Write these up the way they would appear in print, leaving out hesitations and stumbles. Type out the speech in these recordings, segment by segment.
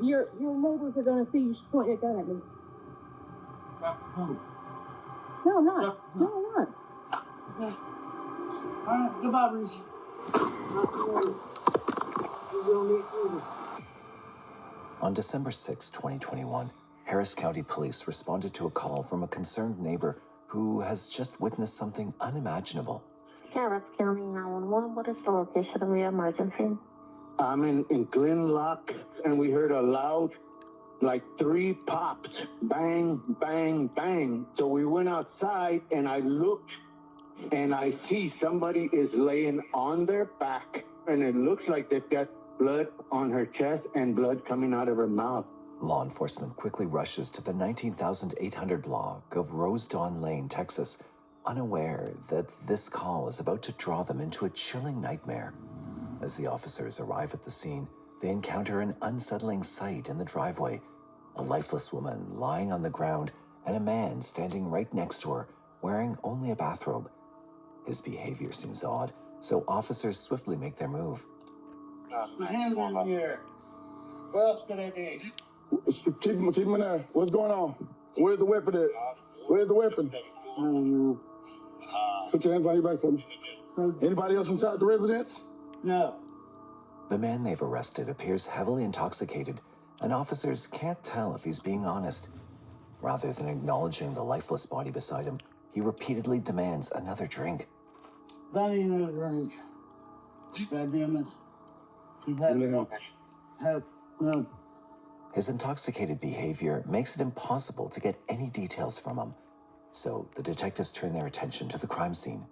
Your neighbors are going to see you pointing a gun at me. No, I'm not. No, I'm not. Okay. All right, goodbye, Bruce. On December 6, 2021, Harris County Police responded to a call from a concerned neighbor who has just witnessed something unimaginable. Harris County 911, what is the location of the emergency? I'm in Glen Lock, and we heard a loud, like 3 pops, bang, bang, bang. So we went outside, and I looked, and I see somebody is laying on their back, and it looks like they've got blood on her chest and blood coming out of her mouth. Law enforcement quickly rushes to the 19,800 block of Rose Dawn Lane, Texas, unaware that this call is about to draw them into a chilling nightmare. As the officers arrive at the scene, they encounter an unsettling sight in the driveway: a lifeless woman lying on the ground and a man standing right next to her, wearing only a bathrobe. His behavior seems odd, so officers swiftly make their move. Hands in here. What else can I do? Keep him in there. What's going on? Where's the weapon at? Where's the weapon? Put your hands behind your back for me. Anybody else inside the residence? No. The man they've arrested appears heavily intoxicated, and officers can't tell if he's being honest. Rather than acknowledging the lifeless body beside him, he repeatedly demands another drink. That ain't a drink. God damn it. No. His intoxicated behavior makes it impossible to get any details from him, so the detectives turn their attention to the crime scene.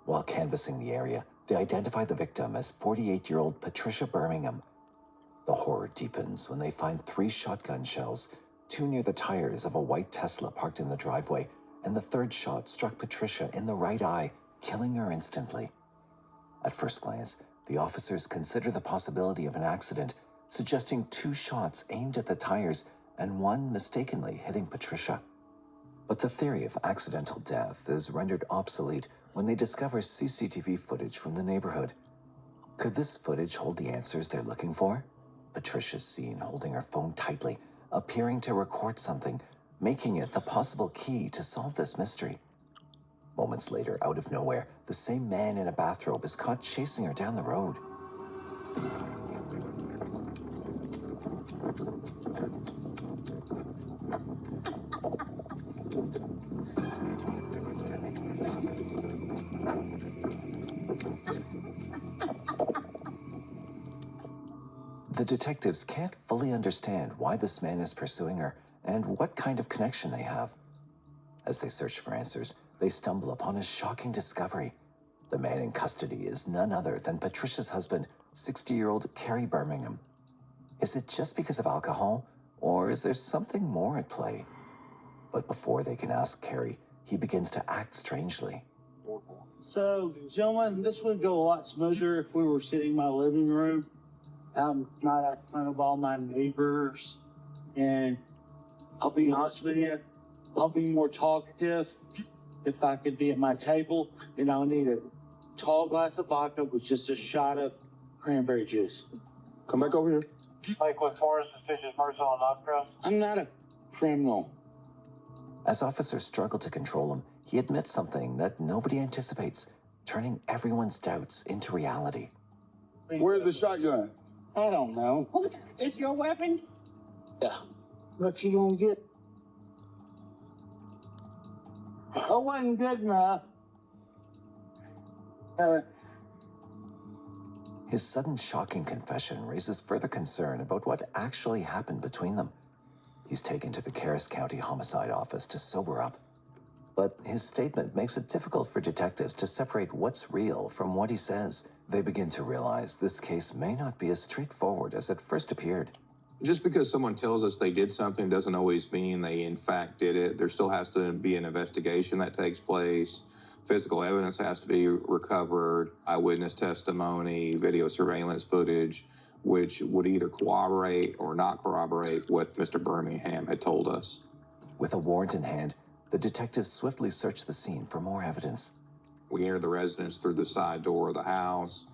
While canvassing the area, they identify the victim as 48-year-old Patricia Birmingham. The horror deepens when they find 3 shotgun shells, 2 near the tires of a white Tesla parked in the driveway, and the 3rd shot struck Patricia in the right eye, killing her instantly. At first glance, the officers consider the possibility of an accident, suggesting 2 shots aimed at the tires and 1 mistakenly hitting Patricia. But the theory of accidental death is rendered obsolete when they discover CCTV footage from the neighborhood. Could this footage hold the answers they're looking for? Patricia's seen holding her phone tightly, appearing to record something, making it the possible key to solve this mystery. Moments later, out of nowhere, the same man in a bathrobe is caught chasing her down the road. The detectives can't fully understand why this man is pursuing her and what kind of connection they have. As they search for answers, they stumble upon a shocking discovery. The man in custody is none other than Patricia's husband, 60-year-old Carey Birmingham. Is it just because of alcohol, or is there something more at play? But before they can ask Carey, he begins to act strangely. So, gentlemen, this would go a lot smoother if we were sitting in my living room. I'm not out in front of all my neighbors. And I'll be honest with you, I'll be more talkative if I could be at my table, and I'll need a tall glass of vodka with just a shot of cranberry juice. Come back over here. Like with 4 suspicious person on Knoxcross? I'm not a criminal. As officers struggle to control him, he admits something that nobody anticipates, turning everyone's doubts into reality. Where's the shotgun? I don't know. It's your weapon? Yeah. What you gonna get? I wasn't good enough. His sudden shocking confession raises further concern about what actually happened between them. He's taken to the Harris County Homicide Office to sober up. But his statement makes it difficult for detectives to separate what's real from what he says. They begin to realize this case may not be as straightforward as it first appeared. Just because someone tells us they did something doesn't always mean they in fact did it. There still has to be an investigation that takes place. Physical evidence has to be recovered, eyewitness testimony, video surveillance footage, which would either corroborate or not corroborate what Mr. Birmingham had told us. With a warrant in hand, the detectives swiftly search the scene for more evidence. We entered the residence through the side door of the house,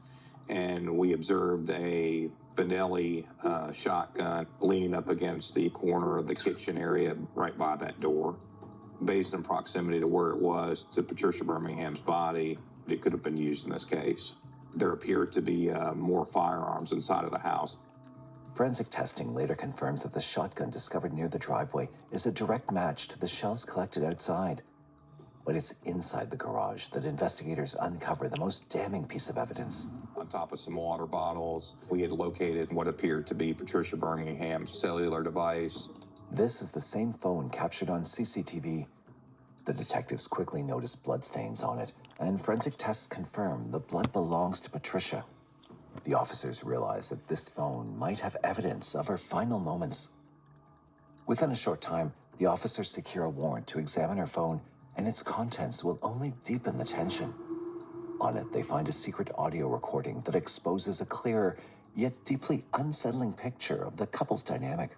and we observed a Benelli shotgun leaning up against the corner of the kitchen area right by that door. Based on proximity to where it was to Patricia Birmingham's body, it could have been used in this case. There appeared to be more firearms inside of the house. Forensic testing later confirms that the shotgun discovered near the driveway is a direct match to the shells collected outside. But it's inside the garage that investigators uncover the most damning piece of evidence. On top of some water bottles, we had located what appeared to be Patricia Birmingham's cellular device. This is the same phone captured on CCTV. The detectives quickly notice bloodstains on it, and forensic tests confirm the blood belongs to Patricia. The officers realize that this phone might have evidence of her final moments. Within a short time, the officers secure a warrant to examine her phone, and its contents will only deepen the tension. On it, they find a secret audio recording that exposes a clearer, yet deeply unsettling picture of the couple's dynamic.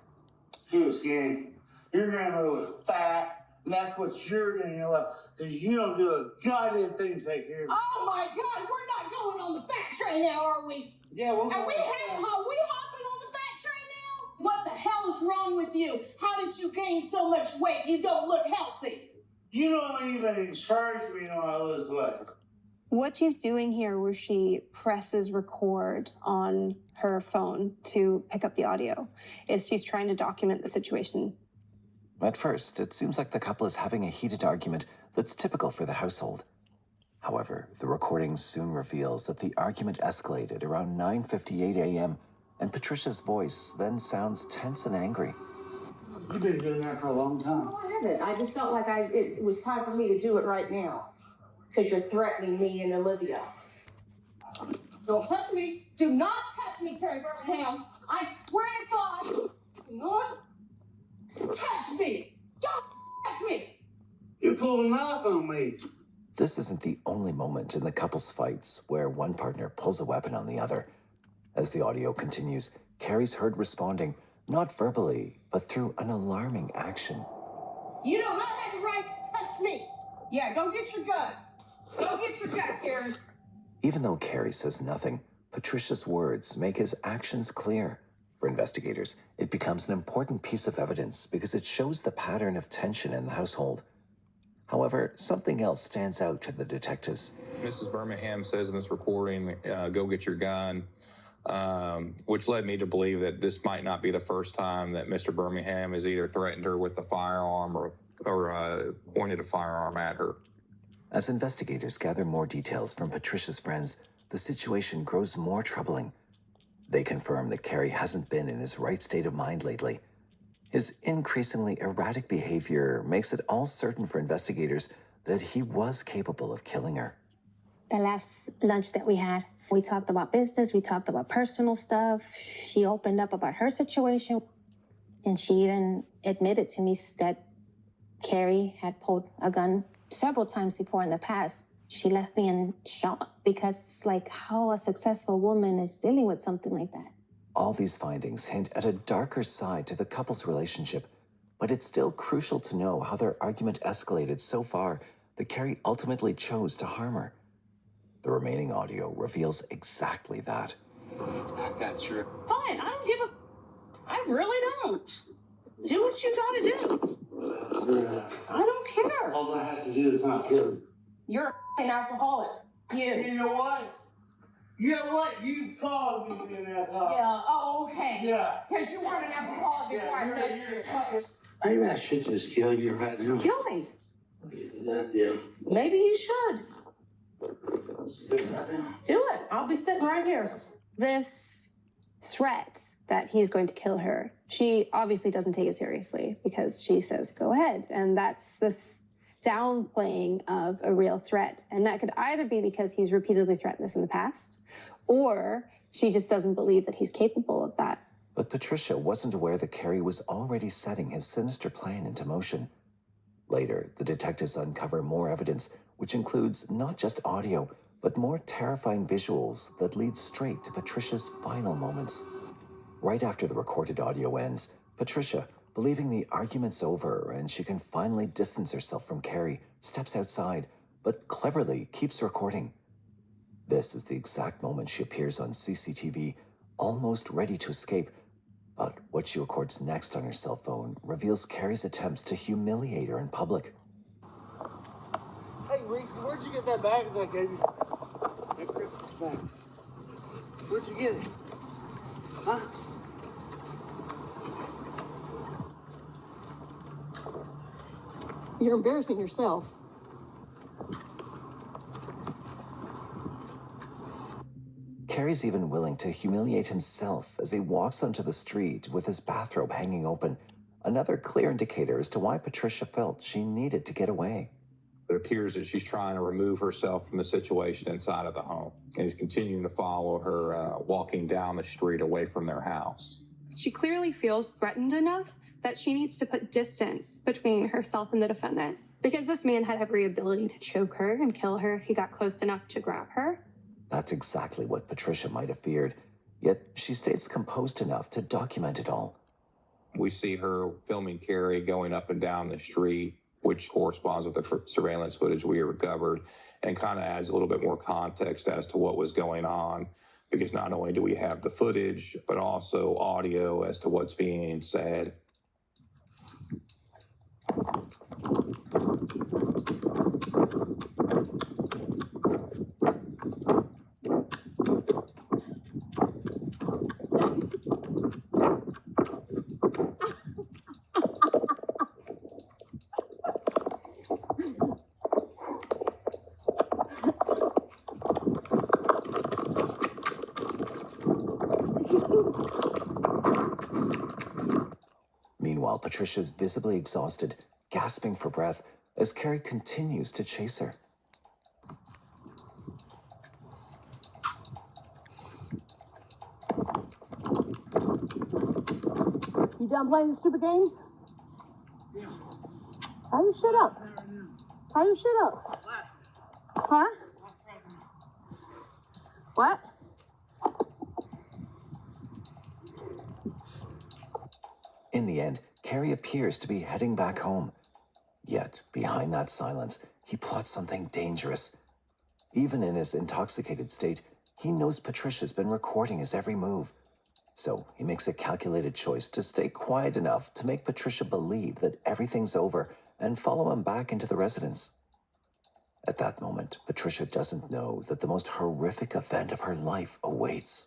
She was skinny. Your grandmother was fat, and that's what you're going to know, because you don't do a goddamn thing to take care of. Oh my God, we're not going on the fat train now, are we? Yeah, we're Are we hopping on the fat train now? What the hell is wrong with you? How did you gain so much weight? You don't look healthy. You don't even encourage me when I lose weight. What she's doing here, where she presses record on her phone to pick up the audio, is she's trying to document the situation. At first, it seems like the couple is having a heated argument that's typical for the household. However, the recording soon reveals that the argument escalated around 9:58 a.m., and Patricia's voice then sounds tense and angry. You've been doing that for a long time. No, I haven't. I just felt like it was time for me to do it right now. Because you're threatening me and Olivia. Don't touch me. Do not touch me, Carey Birmingham. I swear to God. Do not touch me. Don't touch me. You're pulling off on me. This isn't the only moment in the couple's fights where one partner pulls a weapon on the other. As the audio continues, Carey's heard responding, not verbally, but through an alarming action. You do not have the right to touch me. Yeah, go get your gun. Go get your gun, Carey. Even though Carey says nothing, Patricia's words make his actions clear. For investigators, it becomes an important piece of evidence because it shows the pattern of tension in the household. However, something else stands out to the detectives. Mrs. Birmingham says in this recording, go get your gun, which led me to believe that this might not be the first time that Mr. Birmingham has either threatened her with a firearm or pointed a firearm at her. As investigators gather more details from Patricia's friends, the situation grows more troubling. They confirm that Carey hasn't been in his right state of mind lately. His increasingly erratic behavior makes it all certain for investigators that he was capable of killing her. The last lunch that we had, we talked about business, we talked about personal stuff. She opened up about her situation, and she even admitted to me that Carey had pulled a gun several times before in the past. She left me in shock because it's like how a successful woman is dealing with something like that. All these findings hint at a darker side to the couple's relationship, but it's still crucial to know how their argument escalated so far that Carey ultimately chose to harm her. The remaining audio reveals exactly that. I got your... Fine, I don't give a... I really don't. Do what you gotta do. I don't care. All I have to do is not kill you. You're a f***ing alcoholic. You know what? You know what? You called me an alcoholic. Yeah, oh, okay. Yeah. Because you weren't an alcoholic before I met you. Maybe I should just kill you right now. Kill me. Yeah. Maybe you should. Do it. I'll be sitting right here. This threat that he's going to kill her, she obviously doesn't take it seriously because she says, go ahead. And that's this downplaying of a real threat. And that could either be because he's repeatedly threatened this in the past, or she just doesn't believe that he's capable of that. But Patricia wasn't aware that Carey was already setting his sinister plan into motion. Later, the detectives uncover more evidence, which includes not just audio, but more terrifying visuals that lead straight to Patricia's final moments. Right after the recorded audio ends, Patricia, believing the argument's over and she can finally distance herself from Carey, steps outside, but cleverly keeps recording. This is the exact moment she appears on CCTV, almost ready to escape. But what she records next on her cell phone reveals Carey's attempts to humiliate her in public. Hey, Reese, where'd you get that bag that I gave you? That Christmas bag. Where'd you get it? Huh? You're embarrassing yourself. Carey's even willing to humiliate himself as he walks onto the street with his bathrobe hanging open, another clear indicator as to why Patricia felt she needed to get away. It appears that she's trying to remove herself from the situation inside of the home and is continuing to follow her walking down the street away from their house. She clearly feels threatened enough that she needs to put distance between herself and the defendant. Because this man had every ability to choke her and kill her if he got close enough to grab her. That's exactly what Patricia might have feared, yet she stays composed enough to document it all. We see her filming Carey going up and down the street, which corresponds with the surveillance footage we recovered, and kind of adds a little bit more context as to what was going on, because not only do we have the footage, but also audio as to what's being said. Meanwhile, Patricia's visibly exhausted, gasping for breath as Carey continues to chase her. You done playing the stupid games? Yeah. How you shut up? How you shut up? Huh? What? In the end, Carey appears to be heading back home. Yet, behind that silence, he plots something dangerous. Even in his intoxicated state, he knows Patricia's been recording his every move. So he makes a calculated choice to stay quiet enough to make Patricia believe that everything's over and follow him back into the residence. At that moment, Patricia doesn't know that the most horrific event of her life awaits.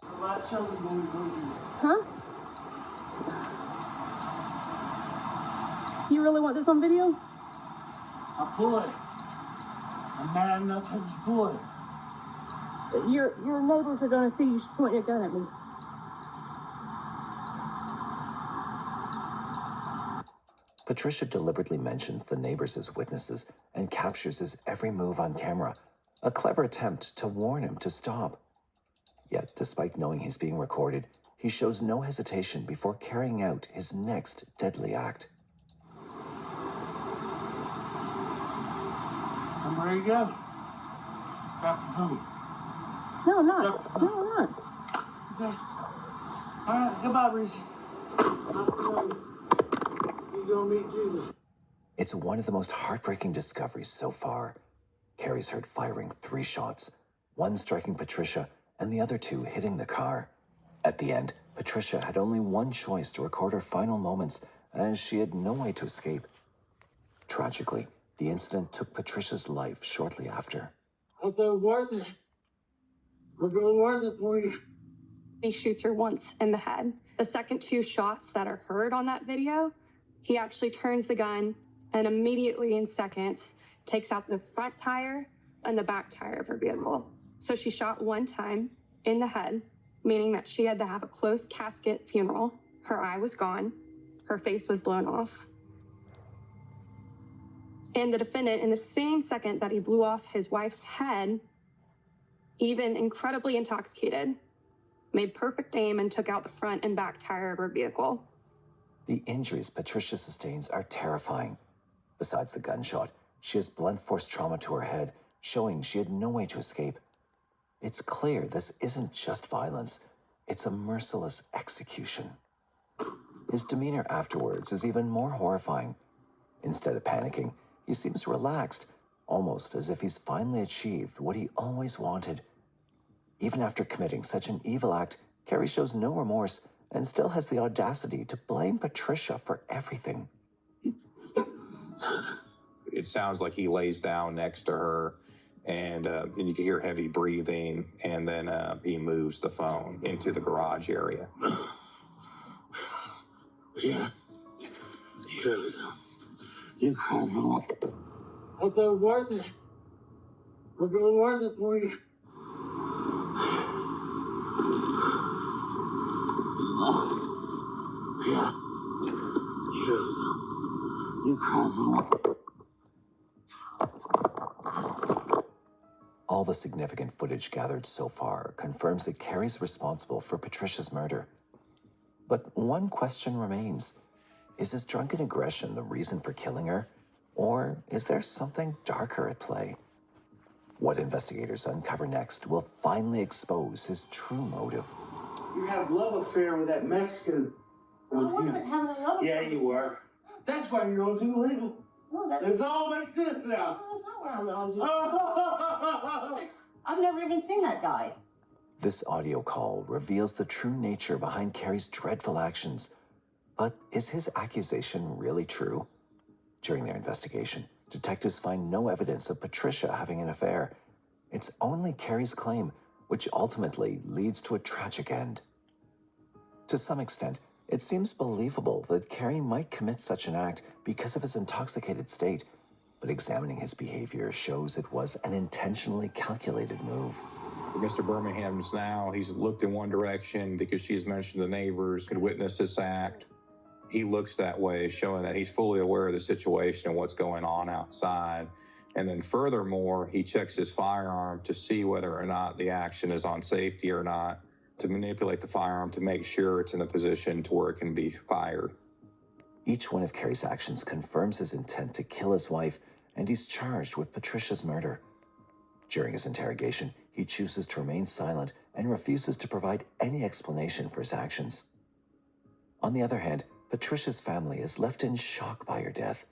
Huh? You really want this on video? I'll pull it. I'm mad enough to just pull it. Your neighbors are gonna see you pointing a gun at me. Patricia deliberately mentions the neighbors as witnesses and captures his every move on camera, a clever attempt to warn him to stop. Yet, despite knowing he's being recorded, he shows no hesitation before carrying out his next deadly act. I'm ready to go. Drop the phone. No, I'm not. No, I'm not. Okay. All right, goodbye, Reese. You gonna meet Jesus. It's one of the most heartbreaking discoveries so far. Carey's heard firing 3 shots, one striking Patricia and the other 2 hitting the car. At the end, Patricia had only one choice to record her final moments, as she had no way to escape. Tragically, the incident took Patricia's life shortly after. Hope that was worth it. We're going worth it for you. He shoots her once in the head. The second 2 shots that are heard on that video, he actually turns the gun and immediately in seconds takes out the front tire and the back tire of her vehicle. So she shot 1 time in the head, meaning that she had to have a closed casket funeral. Her eye was gone. Her face was blown off. And the defendant, in the same second that he blew off his wife's head, even incredibly intoxicated, made perfect aim and took out the front and back tire of her vehicle. The injuries Patricia sustains are terrifying. Besides the gunshot, she has blunt force trauma to her head, showing she had no way to escape. It's clear this isn't just violence, it's a merciless execution. His demeanor afterwards is even more horrifying. Instead of panicking, he seems relaxed, almost as if he's finally achieved what he always wanted. Even after committing such an evil act, Carey shows no remorse and still has the audacity to blame Patricia for everything. It sounds like he lays down next to her, and you can hear heavy breathing, and then he moves the phone into the garage area. Yeah. You crazy. But they're worth it. We're gonna worth it for you. Yeah. You crazy. All the significant footage gathered so far confirms that Carey's responsible for Patricia's murder. But one question remains. Is his drunken aggression the reason for killing her? Or is there something darker at play? What investigators uncover next will finally expose his true motive. You had a love affair with that Mexican. I wasn't having a love affair. Yeah, you were. That's why you're on too legal. No, that's... It all makes sense now. No, that's not where I'm on. I've never even seen that guy. This audio call reveals the true nature behind Carey's dreadful actions. But is his accusation really true? During their investigation, detectives find no evidence of Patricia having an affair. It's only Carey's claim, which ultimately leads to a tragic end. To some extent, it seems believable that Carey might commit such an act because of his intoxicated state, but examining his behavior shows it was an intentionally calculated move. Mr. Birmingham's now, he's looked in one direction because she's mentioned the neighbors could witness this act. He looks that way, showing that he's fully aware of the situation and what's going on outside. And then furthermore, he checks his firearm to see whether or not the action is on safety or not, to manipulate the firearm to make sure it's in a position to where it can be fired. Each one of Carey's actions confirms his intent to kill his wife, and he's charged with Patricia's murder. During his interrogation, he chooses to remain silent and refuses to provide any explanation for his actions. On the other hand, Patricia's family is left in shock by her death.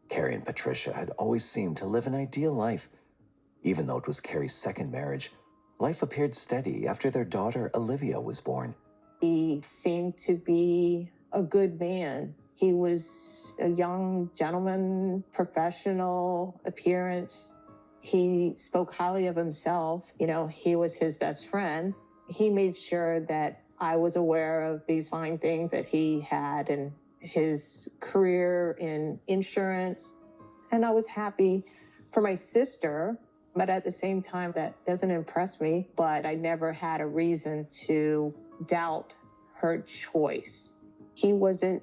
Carey and Patricia had always seemed to live an ideal life. Even though it was Carey's second marriage, life appeared steady after their daughter Olivia was born. He seemed to be a good man. He was a young gentleman, professional appearance. He spoke highly of himself. You know, he was his best friend. He made sure that I was aware of these fine things that he had and his career in insurance. And I was happy for my sister, but at the same time, that doesn't impress me. But I never had a reason to doubt her choice. He wasn't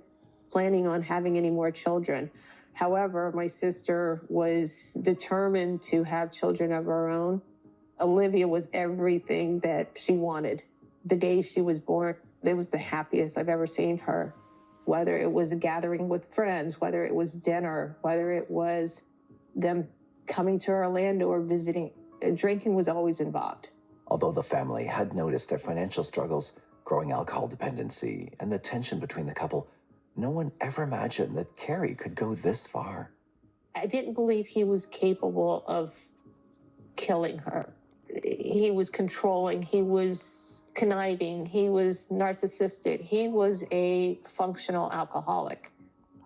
planning on having any more children. However, my sister was determined to have children of her own. Olivia was everything that she wanted. The day she was born, it was the happiest I've ever seen her. Whether it was a gathering with friends, whether it was dinner, whether it was them coming to Orlando or visiting, drinking was always involved. Although the family had noticed their financial struggles, growing alcohol dependency, and the tension between the couple, no one ever imagined that Carey could go this far. I didn't believe he was capable of killing her. He was controlling, he was conniving, he was narcissistic, he was a functional alcoholic.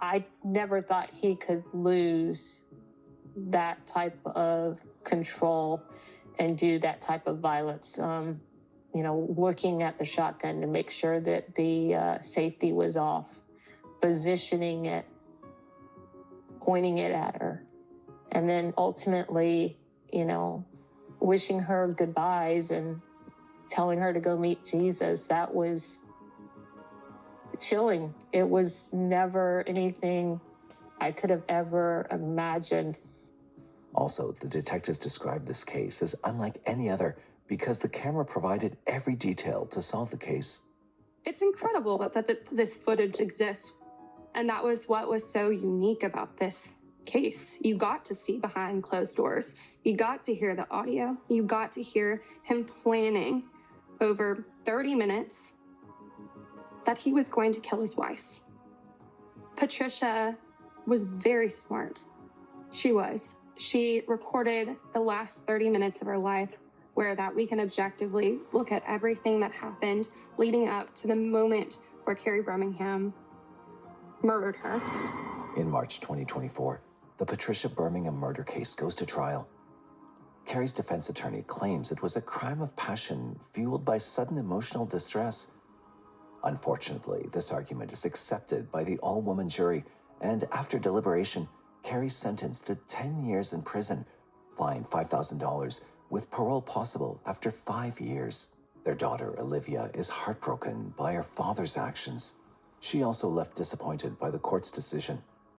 I never thought he could lose that type of control and do that type of violence. Looking at the shotgun to make sure that the safety was off, positioning it, pointing it at her, and then ultimately, wishing her goodbyes and telling her to go meet Jesus. That was chilling. It was never anything I could have ever imagined. Also, the detectives described this case as unlike any other because the camera provided every detail to solve the case. It's incredible that this footage exists. And that was what was so unique about this case. You got to see behind closed doors. You got to hear the audio. You got to hear him planning over 30 minutes that he was going to kill his wife. Patricia was very smart. She was. She recorded the last 30 minutes of her life where that we can objectively look at everything that happened leading up to the moment where Carey Birmingham murdered her. In March 2024, the Patricia Birmingham murder case goes to trial. Carey's defense attorney claims it was a crime of passion fueled by sudden emotional distress. Unfortunately, this argument is accepted by the all-woman jury, and after deliberation, Carey's sentenced to 10 years in prison, fined $5,000, with parole possible after 5 years. Their daughter, Olivia, is heartbroken by her father's actions. She also left disappointed by the court's decision.